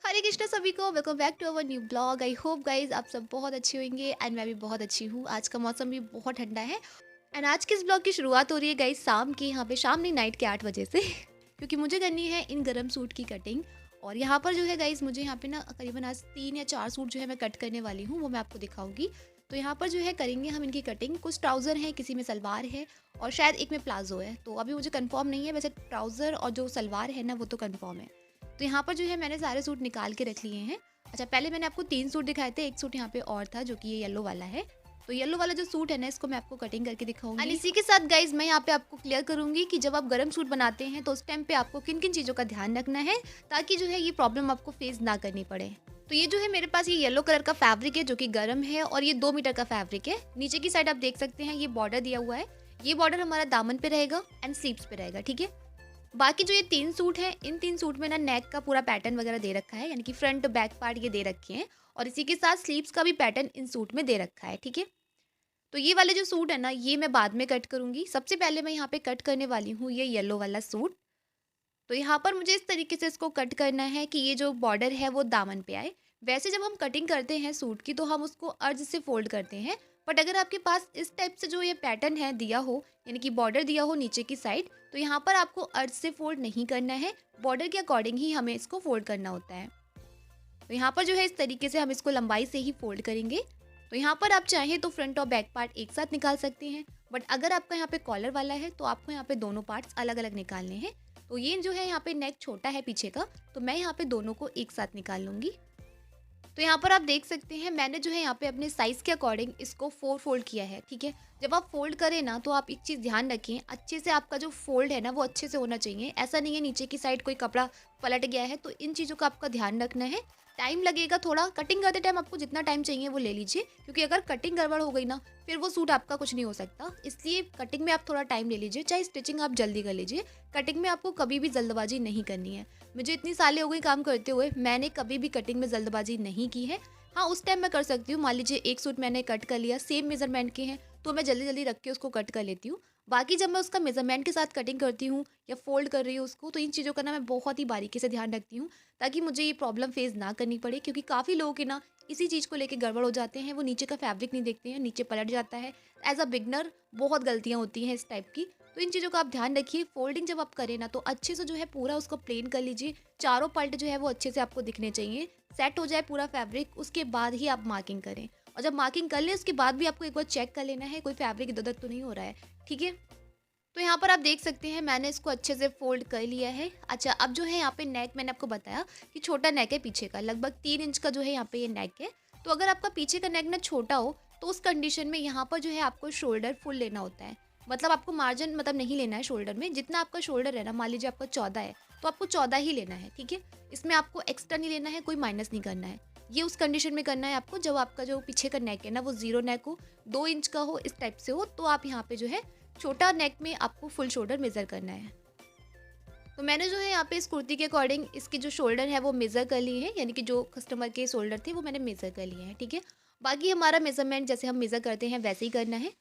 हरे कृष्णा सभी को, welcome back to our new blog. I hope guys आप सब बहुत अच्छे होंगे एंड मैं भी बहुत अच्छी हूँ। आज का मौसम भी बहुत ठंडा है एंड आज के इस ब्लॉग की शुरुआत हो रही है गाइज शाम की, यहाँ पे शाम नहीं नाइट के 8 बजे से क्योंकि मुझे करनी है इन गरम सूट की कटिंग। और यहाँ पर जो है गाइज मुझे यहाँ पे ना करीबन आज 3 या 4 सूट जो है मैं कट करने वाली हूँ, वो मैं आपको दिखाऊंगी। तो यहाँ पर जो है करेंगे हम इनकी कटिंग। कुछ ट्राउज़र है, किसी में सलवार है और शायद एक में प्लाजो है, तो अभी मुझे कंफर्म नहीं है। वैसे ट्राउज़र और जो सलवार है ना वो तो कंफर्म है। तो यहाँ पर जो है मैंने सारे सूट निकाल के रख लिए हैं। अच्छा, पहले मैंने आपको 3 सूट दिखाए थे, एक सूट यहाँ पे और था जो कि ये येलो वाला है। तो येलो वाला जो सूट है ना, इसको मैं आपको कटिंग करके दिखाऊंगी। एंड इसी के साथ गाइज मैं यहाँ पे आपको क्लियर करूंगी कि जब आप गरम सूट बनाते हैं तो उस टाइम पे आपको किन किन चीज़ों का ध्यान रखना है, ताकि जो है ये प्रॉब्लम आपको फेस ना करनी पड़े। तो ये जो है मेरे पास ये येलो कलर का फैब्रिक है जो कि गर्म है और ये 2 मीटर का फैब्रिक है। नीचे की साइड आप देख सकते हैं ये बॉर्डर दिया हुआ है। ये बॉर्डर हमारा दामन पे रहेगा एंड स्लीव्स पे रहेगा, ठीक है। बाकी जो ये 3 सूट हैं, इन 3 सूट में ना नेक का पूरा पैटर्न वगैरह दे रखा है, यानी कि फ्रंट बैक पार्ट ये दे रखे हैं और इसी के साथ स्लीव्स का भी पैटर्न इन सूट में दे रखा है, ठीक है। तो ये वाले जो सूट है ना, ये मैं बाद में कट करूंगी। सबसे पहले मैं यहाँ पे कट करने वाली हूँ ये येलो वाला सूट। तो यहाँ पर मुझे इस तरीके से इसको कट करना है कि ये जो बॉर्डर है वो दामन पे आए। वैसे जब हम कटिंग करते हैं सूट की तो हम उसको अर्ज से फोल्ड करते हैं, बट अगर आपके पास इस टाइप से जो ये पैटर्न है दिया हो, यानी कि बॉर्डर दिया हो नीचे की साइड, तो यहाँ पर आपको अर्ज से फोल्ड नहीं करना है, बॉर्डर के अकॉर्डिंग ही हमें इसको फोल्ड करना होता है। तो यहाँ पर जो है इस तरीके से हम इसको लंबाई से ही फोल्ड करेंगे। तो यहाँ पर आप चाहें तो फ्रंट और बैक पार्ट एक साथ निकाल सकते हैं, बट अगर आपका यहाँ पे कॉलर वाला है तो आपको यहाँ पे दोनों पार्ट्स अलग अलग निकालने हैं। तो ये जो है यहाँ पे नेक छोटा है पीछे का, तो मैं यहाँ पे दोनों को एक साथ निकाल लूंगी। तो यहाँ पर आप देख सकते हैं मैंने जो है यहाँ पे अपने साइज़ के अकॉर्डिंग इसको 4 फोल्ड किया है, ठीक है। जब आप फोल्ड करें ना तो आप एक चीज़ ध्यान रखें, अच्छे से आपका जो फोल्ड है ना वो अच्छे से होना चाहिए। ऐसा नहीं है नीचे की साइड कोई कपड़ा पलट गया है, तो इन चीज़ों का आपका ध्यान रखना है। टाइम लगेगा थोड़ा, कटिंग करते टाइम आपको जितना टाइम चाहिए वो ले लीजिए, क्योंकि अगर कटिंग गड़बड़ हो गई ना फिर वो सूट आपका कुछ नहीं हो सकता। इसलिए कटिंग में आप थोड़ा टाइम ले लीजिए, चाहे स्टिचिंग आप जल्दी कर लीजिए। कटिंग में आपको कभी भी जल्दबाजी नहीं करनी है। मुझे इतनी सालें हो गई काम करते हुए, मैंने कभी भी कटिंग में जल्दबाजी नहीं की है। हाँ, उस टाइम मैं कर सकती हूँ, मान लीजिए एक सूट मैंने कट कर लिया, सेम मेजरमेंट के हैं, तो मैं जल्दी जल्दी रख के उसको कट कर लेती हूँ। बाकी जब मैं उसका मेजरमेंट के साथ कटिंग करती हूँ या फोल्ड कर रही हूँ उसको, तो इन चीज़ों का ना मैं बहुत ही बारीकी से ध्यान रखती हूँ, ताकि मुझे ये प्रॉब्लम फेस ना करनी पड़े। क्योंकि काफ़ी लोगों के ना इसी चीज़ को लेके गड़बड़ हो जाते हैं, वो नीचे का फैब्रिक नहीं देखते हैं, नीचे पलट जाता है। एज अ बिगनर बहुत गलतियाँ होती हैं इस टाइप की। तो इन चीज़ों का आप ध्यान रखिए। फोल्डिंग जब आप करें ना तो अच्छे से जो है पूरा उसको प्लेन कर लीजिए। चारों पल्ट जो है वो अच्छे से आपको दिखने चाहिए। सेट हो जाए पूरा फैब्रिक, उसके बाद ही आप मार्किंग करें। और जब मार्किंग कर लें उसके बाद भी आपको एक बार चेक कर लेना है कोई फैब्रिक इधर उधर तो नहीं हो रहा है, ठीक है। तो यहाँ पर आप देख सकते हैं मैंने इसको अच्छे से फोल्ड कर लिया है। अच्छा, अब जो है यहाँ पे नेक मैंने आपको बताया कि छोटा नेक है पीछे का, लगभग 3 इंच का जो है यहाँ पे ये नेक है। तो अगर आपका पीछे का नेक ना छोटा हो तो उस कंडीशन में यहाँ पर जो है आपको शोल्डर फुल लेना होता है। मतलब आपको मार्जिन मतलब नहीं लेना है शोल्डर में। जितना आपका शोल्डर है ना, मान लीजिए आपका 14 है तो आपको 14 ही लेना है, ठीक है। इसमें आपको एक्स्ट्रा नहीं लेना है, कोई माइनस नहीं करना है। ये उस कंडीशन में करना है आपको जब आपका जो पीछे का नेक है ना वो 0 नेक हो, 2 इंच का हो, इस टाइप से हो, तो आप यहाँ पे जो है छोटा नेक में आपको फुल शोल्डर मेज़र करना है। तो मैंने जो है यहाँ पे इस कुर्ती के अकॉर्डिंग इसकी जो शोल्डर है वो मेज़र कर लिए हैं, यानी कि जो कस्टमर के शोल्डर थे वो मैंने मेज़र कर लिए हैं, ठीक है। बाकी हमारा मेज़रमेंट जैसे हम मेज़र करते हैं वैसे ही करना है।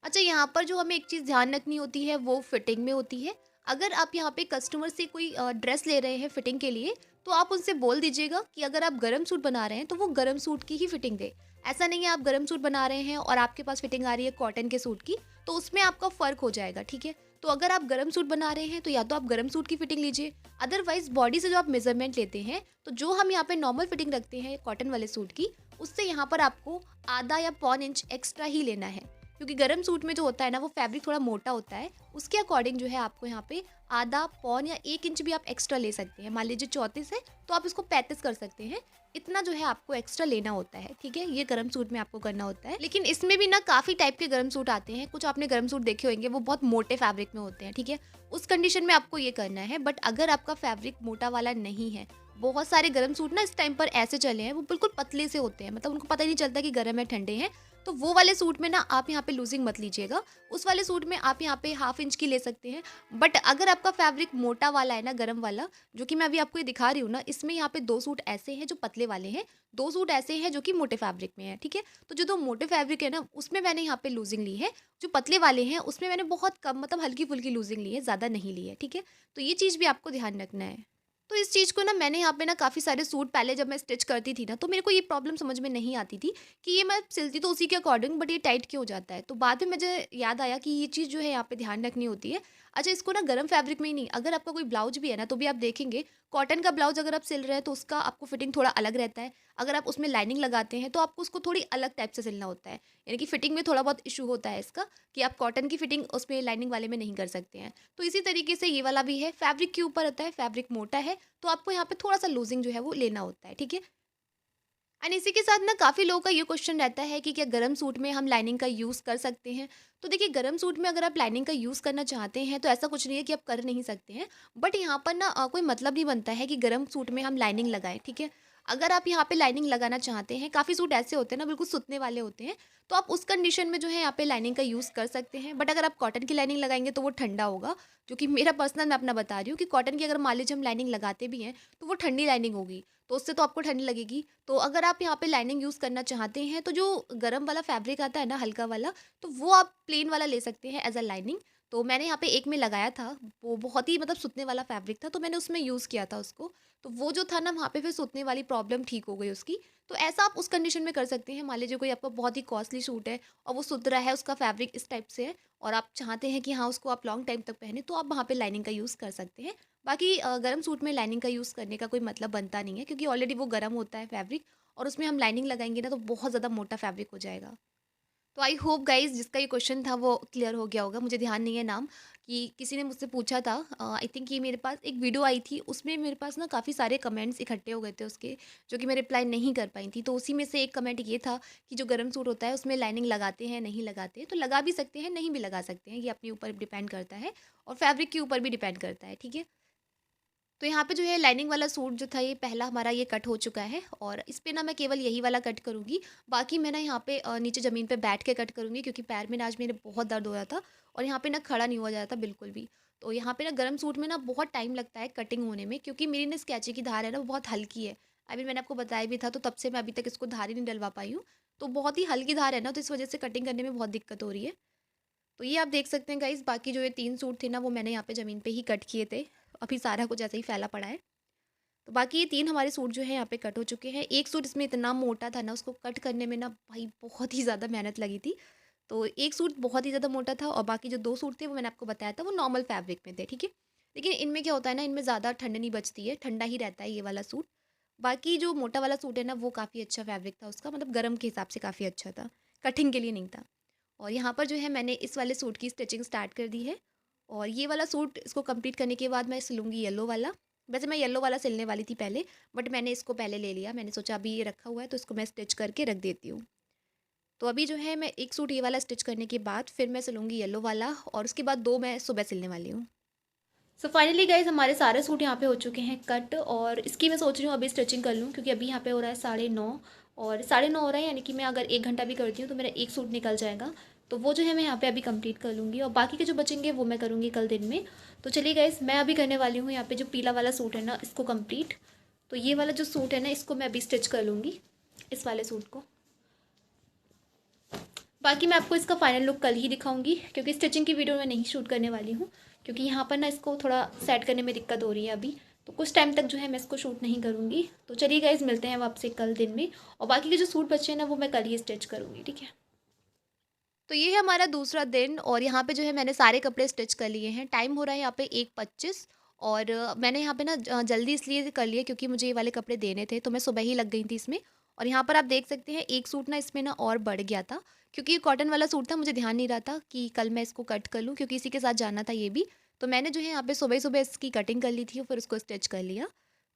अच्छा, यहाँ पर जो हमें एक चीज़ ध्यान रखनी होती है वो फिटिंग में होती है। अगर आप यहाँ पे कस्टमर से कोई ड्रेस ले रहे हैं फिटिंग के लिए, तो आप उनसे बोल दीजिएगा कि अगर आप गरम सूट बना रहे हैं तो वो गरम सूट की ही फिटिंग दे। ऐसा नहीं है आप गरम सूट बना रहे हैं और आपके पास फिटिंग आ रही है कॉटन के सूट की, तो उसमें आपका फ़र्क हो जाएगा, ठीक है। तो अगर आप गरम सूट बना रहे हैं तो या तो आप गरम सूट की फिटिंग लीजिए, अदरवाइज़ बॉडी से जो आप मेज़रमेंट लेते हैं, तो जो हम यहाँ पे नॉर्मल फिटिंग रखते हैं कॉटन वाले सूट की, उससे यहाँ पर आपको आधा या पौन इंच एक्स्ट्रा ही लेना है। क्योंकि गरम सूट में जो होता है ना वो फैब्रिक थोड़ा मोटा होता है, उसके अकॉर्डिंग जो है आपको यहाँ पे आधा पौन या 1 इंच भी आप एक्स्ट्रा ले सकते हैं। मान लीजिए 34 है तो आप इसको 35 कर सकते हैं। इतना जो है आपको एक्स्ट्रा लेना होता है, ठीक है। ये गरम सूट में आपको करना होता है। लेकिन इसमें भी ना काफ़ी टाइप के गरम सूट आते हैं। कुछ आपने गरम सूट देखे होंगे वो बहुत मोटे फैब्रिक में होते हैं, ठीक है। उस कंडीशन में आपको ये करना है। बट अगर आपका फैब्रिक मोटा वाला नहीं है, बहुत सारे गरम सूट ना इस टाइम पर ऐसे चले हैं वो बिल्कुल पतले से होते हैं, मतलब उनको पता ही नहीं चलता कि गरम है ठंडे हैं। तो वो वाले सूट में ना आप यहाँ पे लूजिंग मत लीजिएगा। उस वाले सूट में आप यहाँ पे हाफ इंच की ले सकते हैं। बट अगर आपका फैब्रिक मोटा वाला है ना, गरम वाला, जो कि मैं अभी आपको ये दिखा रही हूँ ना, इसमें यहाँ पे 2 सूट ऐसे हैं जो पतले वाले हैं, 2 सूट ऐसे हैं जो कि मोटे फैब्रिक में है, ठीक है। तो जो 2 मोटे फैब्रिक है ना उसमें मैंने यहाँ पे लूजिंग ली है। जो पतले वाले हैं उसमें मैंने बहुत कम मतलब हल्की फुल्की लूजिंग ली है, ज़्यादा नहीं ली है, ठीक है। तो ये चीज़ भी आपको ध्यान रखना है। तो इस चीज़ को ना मैंने यहाँ पे ना काफ़ी सारे सूट पहले जब मैं स्टिच करती थी ना, तो मेरे को ये प्रॉब्लम समझ में नहीं आती थी कि ये मैं सिलती तो उसी के अकॉर्डिंग, बट ये टाइट क्यों हो जाता है। तो बाद में मुझे याद आया कि ये चीज़ जो है यहाँ पे ध्यान रखनी होती है। अच्छा, इसको ना गर्म फैब्रिक में ही नहीं, अगर आपका कोई ब्लाउज भी है ना, तो भी आप देखेंगे कॉटन का ब्लाउज अगर आप सिल रहे हैं तो उसका आपको फिटिंग थोड़ा अलग रहता है। अगर आप उसमें लाइनिंग लगाते हैं तो आपको उसको थोड़ी अलग टाइप से सिलना होता है, यानी कि फिटिंग में थोड़ा बहुत इशू होता है इसका, कि आप कॉटन की फिटिंग उसमें लाइनिंग वाले में नहीं कर सकते हैं। तो इसी तरीके से ये वाला भी है, फैब्रिक के ऊपर होता है, फैब्रिक मोटा है तो आपको यहाँ पे थोड़ा-सा लूज़िंग जो है वो लेना होता है, ठीक है? एंड इसी के साथ ना काफ़ी लोगों का ये क्वेश्चन रहता है कि क्या गरम सूट में हम लाइनिंग का यूज़ कर सकते हैं? तो देखिए, गरम सूट में अगर आप लाइनिंग का यूज़ करना चाहते हैं तो ऐसा कुछ नहीं है कि आप कर नहीं सकते हैं। बट यहाँ पर ना कोई मतलब नहीं बनता है कि गरम सूट में हम लाइनिंग लगाएँ, ठीक है? अगर आप यहाँ पे लाइनिंग लगाना चाहते हैं, काफ़ी सूट ऐसे होते हैं ना बिल्कुल सुतने वाले होते हैं, तो आप उस कंडीशन में जो है यहाँ पे लाइनिंग का यूज़ कर सकते हैं। बट अगर आप कॉटन की लाइनिंग लगाएँगे तो वो ठंडा होगा, जो कि मेरा पर्सनल मैं अपना बता रही हूँ कि कॉटन की अगर मान लीजिए हम लाइनिंग लगाते भी हैं, तो वो ठंडी लाइनिंग होगी, तो उससे तो आपको ठंड लगेगी। तो अगर आप यहाँ पे लाइनिंग यूज़ करना चाहते हैं तो जो गरम वाला फैब्रिक आता है ना हल्का वाला, तो वो आप प्लेन वाला ले सकते हैं एज़ अ लाइनिंग। तो मैंने यहाँ पे एक में लगाया था, वो बहुत ही मतलब सूतने वाला फैब्रिक था, तो मैंने उसमें यूज़ किया था उसको। तो वो जो था ना वहाँ पे फिर सूतने वाली प्रॉब्लम ठीक हो गई उसकी। तो ऐसा आप उस कंडीशन में कर सकते हैं, मान लीजिए कोई आपका बहुत ही कॉस्टली सूट है और वो सूत रहा है, उसका फैब्रिक इस टाइप से है और आप चाहते हैं कि हाँ, उसको आप लॉन्ग टाइम तक पहने, तो आप वहाँ पे लाइनिंग का यूज़ कर सकते हैं। बाकी गरम सूट में लाइनिंग का यूज़ करने का कोई मतलब बनता नहीं है, क्योंकि ऑलरेडी वो गरम होता है फैब्रिक और उसमें हम लाइनिंग लगाएँगे ना तो बहुत ज़्यादा मोटा फैब्रिक हो जाएगा। तो आई होप गाइज़ जिसका ये क्वेश्चन था वो क्लियर हो गया होगा। मुझे ध्यान नहीं है नाम, कि किसी ने मुझसे पूछा था, आई थिंक ये मेरे पास एक वीडियो आई थी, उसमें मेरे पास ना काफ़ी सारे कमेंट्स इकट्ठे हो गए थे उसके, जो कि मैं रिप्लाई नहीं कर पाई थी। तो उसी में से एक कमेंट ये था कि जो गरम सूट होता है उसमें लाइनिंग लगाते हैं, नहीं लगाते हैं? तो लगा भी सकते हैं, नहीं भी लगा सकते हैं, ये अपने ऊपर डिपेंड करता है और फैब्रिक के ऊपर भी डिपेंड करता है, ठीक है? तो यहाँ पे जो है लाइनिंग वाला सूट जो था, ये पहला हमारा ये कट हो चुका है और इस पे ना मैं केवल यही वाला कट करूँगी। बाकी मैं ना यहाँ पे नीचे ज़मीन पे बैठ के कट करूँगी, क्योंकि पैर में ना आज मेरे बहुत दर्द हो रहा था और यहाँ पे ना खड़ा नहीं हुआ जा रहा था बिल्कुल भी। तो यहाँ पे ना गरम सूट में ना बहुत टाइम लगता है कटिंग होने में, क्योंकि मेरी ना स्केची की धार है ना वो बहुत हल्की है। अभी मैंने आपको बताया भी था, तो तब से मैं अभी तक इसको धार ही नहीं डलवा पाई हूँ। तो बहुत ही हल्की धार है ना, तो इस वज़ह से कटिंग करने में बहुत दिक्कत हो रही है। तो ये आप देख सकते हैं गाइज़, बाकी जो ये 3 सूट थे ना वो मैंने यहाँ पे ज़मीन पे ही कट किए थे। अभी सारा कुछ ऐसे ही फैला पड़ा है। तो बाकी ये 3 हमारे सूट जो हैं यहाँ पे कट हो चुके हैं। एक सूट इसमें इतना मोटा था ना, उसको कट करने में ना भाई बहुत ही ज़्यादा मेहनत लगी थी। तो एक सूट बहुत ही ज़्यादा मोटा था और बाकी जो 2 सूट थे वो मैंने आपको बताया था वो नॉर्मल फैब्रिक में थे, ठीक है? लेकिन इनमें क्या होता है ना, इनमें ज़्यादा ठंड नहीं बचती है, ठंडा ही रहता है ये वाला सूट। बाकी जो मोटा वाला सूट है ना वो काफ़ी अच्छा फैब्रिक था उसका, मतलब गरम के हिसाब से काफ़ी अच्छा था, कटिंग के लिए नहीं था। और यहाँ पर जो है मैंने इस वाले सूट की स्टिचिंग स्टार्ट कर दी है और ये वाला सूट इसको कंप्लीट करने के बाद मैं सिलूँगी येलो वाला। वैसे मैं येलो वाला सिलने वाली थी पहले, बट मैंने इसको पहले ले लिया। मैंने सोचा अभी ये रखा हुआ है तो इसको मैं स्टिच करके रख देती हूँ। तो अभी जो है मैं एक सूट ये वाला स्टिच करने के बाद फिर मैं सिलूँगी येलो वाला और उसके बाद 2 मैं सुबह सिलने वाली हूँ। सो फाइनली गाइज़ हमारे सारे सूट यहाँ पे हो चुके हैं कट और इसकी मैं सोच रही हूँ अभी स्टिचिंग कर लूँ, क्योंकि अभी यहाँ पे हो रहा है 9:30 और 9:30 हो रहा है, यानी कि मैं अगर 1 घंटा भी करती हूँ तो मेरा एक सूट निकल जाएगा। तो वो जो है मैं यहाँ पे अभी कंप्लीट कर लूँगी और बाकी के जो बचेंगे वो मैं करूँगी कल दिन में। तो चलिए गाइज़, मैं अभी करने वाली हूँ यहाँ पे जो पीला वाला सूट है ना इसको कंप्लीट। तो ये वाला जो सूट है ना इसको मैं अभी स्टिच कर लूँगी, इस वाले सूट को। बाकी मैं आपको इसका फाइनल लुक कल ही दिखाऊंगी, क्योंकि स्टिचिंग की वीडियो मैं नहीं शूट करने वाली हूँ, क्योंकि यहाँ पर ना इसको थोड़ा सेट करने में दिक्कत हो रही है अभी। तो कुछ टाइम तक जो है मैं इसको शूट नहीं करूँगी। तो चलिए गाइज, मिलते हैं अब आपसे कल दिन में और बाकी के जो सूट बचे हैं ना वो मैं कल ही स्टिच करूँगी, ठीक है? तो ये है हमारा दूसरा दिन और यहाँ पे जो है मैंने सारे कपड़े स्टिच कर लिए हैं। टाइम हो रहा है यहाँ पे 1:25 और मैंने यहाँ पे ना जल्दी इसलिए कर लिया क्योंकि मुझे ये वाले कपड़े देने थे, तो मैं सुबह ही लग गई थी इसमें। और यहाँ पर आप देख सकते हैं एक सूट ना इसमें ना और बढ़ गया था, क्योंकि ये कॉटन वाला सूट था, मुझे ध्यान नहीं रहा था कि कल मैं इसको कट कर लूँ, क्योंकि इसी के साथ जाना था ये भी। तो मैंने जो है यहाँ पे सुबह-सुबह इसकी कटिंग कर ली थी और फिर उसको स्टिच कर लिया।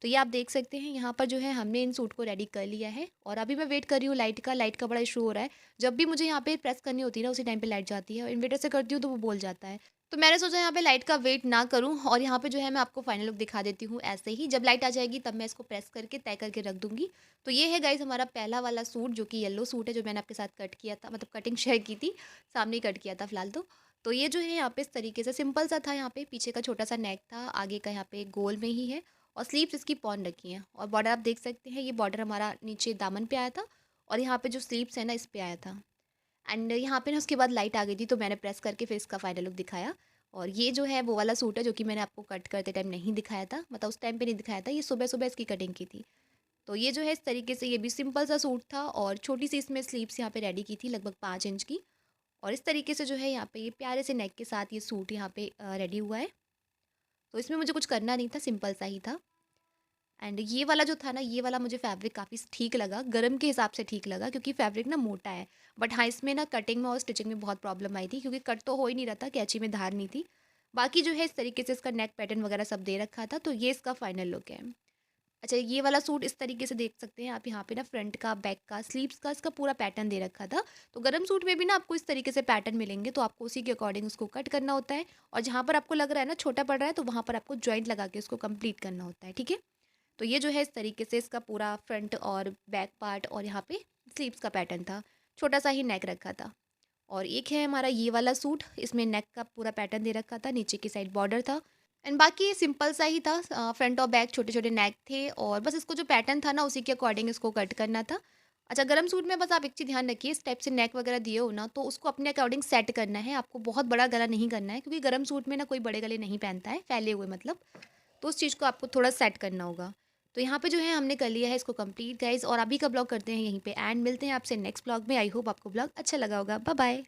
तो ये आप देख सकते हैं यहाँ पर जो है हमने इन सूट को रेडी कर लिया है और अभी मैं वेट कर रही हूँ लाइट का बड़ा इशू हो रहा है। जब भी मुझे यहाँ पे प्रेस करनी होती है ना उसी टाइम पे लाइट जाती है और इन्वर्टर से करती हूँ तो वो बोल जाता है। तो मैंने सोचा यहाँ पे लाइट का वेट ना करूँ और यहाँ पे जो है मैं आपको फाइनल लुक दिखा देती हूँ ऐसे ही। जब लाइट आ जाएगी तब मैं इसको प्रेस करके तय करके रख दूँगी। तो ये है गाइज़ हमारा पहला वाला सूट, जो कि येलो सूट है, जो मैंने आपके साथ कट किया था, मतलब कटिंग शेयर की थी, सामने ही कट किया था फिलहाल तो। तो ये जो है यहाँ पे इस तरीके से सिंपल सा था, यहाँ पे पीछे का छोटा सा नेक था, आगे का यहाँ पे गोल में ही है और स्लीव्स इसकी पॉन रखी हैं और बॉर्डर आप देख सकते हैं, ये बॉर्डर हमारा नीचे दामन पे आया था और यहाँ पे जो स्लीव्स है ना इस पे आया था। एंड यहाँ पे ना उसके बाद लाइट आ गई थी तो मैंने प्रेस करके फिर इसका फाइनल लुक दिखाया। और ये जो है वो वाला सूट है जो कि मैंने आपको कट करते टाइम नहीं दिखाया था, मतलब उस टाइम पे नहीं दिखाया था, ये सुबह-सुबह इसकी कटिंग की थी। तो ये जो है इस तरीके से ये भी सिंपल सा सूट था और छोटी-सी इसमें स्लीव्स यहाँ पे रेडी की थी लगभग 5 इंच की। और इस तरीके से जो है यहाँ पे ये प्यारे से नेक के साथ ये सूट यहाँ पे रेडी हुआ है। तो इसमें मुझे कुछ करना नहीं था, सिंपल सा ही था। एंड ये वाला जो था ना, ये वाला मुझे फैब्रिक काफ़ी ठीक लगा, गरम के हिसाब से ठीक लगा क्योंकि फैब्रिक ना मोटा है। बट हाँ, इसमें ना कटिंग में और स्टिचिंग में बहुत प्रॉब्लम आई थी क्योंकि कट तो हो ही नहीं रहा था, कैंची में धार नहीं थी। बाकी जो है इस तरीके से इसका नेक पैटर्न वगैरह सब दे रखा था, तो ये इसका फाइनल लुक है। अच्छा, ये वाला सूट इस तरीके से देख सकते हैं आप यहाँ पे ना, फ्रंट का, बैक का, स्लीव्स का इसका पूरा पैटर्न दे रखा था। तो गरम सूट में भी ना आपको इस तरीके से पैटर्न मिलेंगे, तो आपको उसी के अकॉर्डिंग उसको कट करना होता है। और जहाँ पर आपको लग रहा है ना छोटा पड़ रहा है, तो वहाँ पर आपको जॉइंट लगा के उसको कंप्लीट करना होता है, ठीक है? तो ये जो है इस तरीके से इसका पूरा फ्रंट और बैक पार्ट और यहाँ पे स्लीव्स का पैटर्न था। छोटा सा ही नेक रखा था। और एक है हमारा ये वाला सूट, इसमें नेक का पूरा पैटर्न दे रखा था, नीचे की साइड बॉर्डर था। एंड बाकी ये सिंपल सा ही था, फ्रंट और बैक छोटे-छोटे नेक थे और बस इसको जो पैटर्न था ना उसी के अकॉर्डिंग इसको कट करना था। अच्छा, गरम सूट में बस आप एक चीज़ ध्यान रखिए, इस टाइप से नेक वगैरह दिए हो ना तो उसको अपने अकॉर्डिंग सेट करना है, आपको बहुत बड़ा गला नहीं करना है क्योंकि गरम सूट में ना कोई बड़े गले नहीं पहनता है, फैले हुए मतलब। तो उस चीज़ को आपको थोड़ा सेट करना होगा। तो यहाँ पे जो है हमने कर लिया है इसको कंप्लीट गाइज़, और अभी का ब्लॉग करते हैं यहीं पे एंड मिलते हैं आपसे नेक्स्ट ब्लॉग में। आई होप आपको ब्लॉग अच्छा लगा होगा। Bye bye.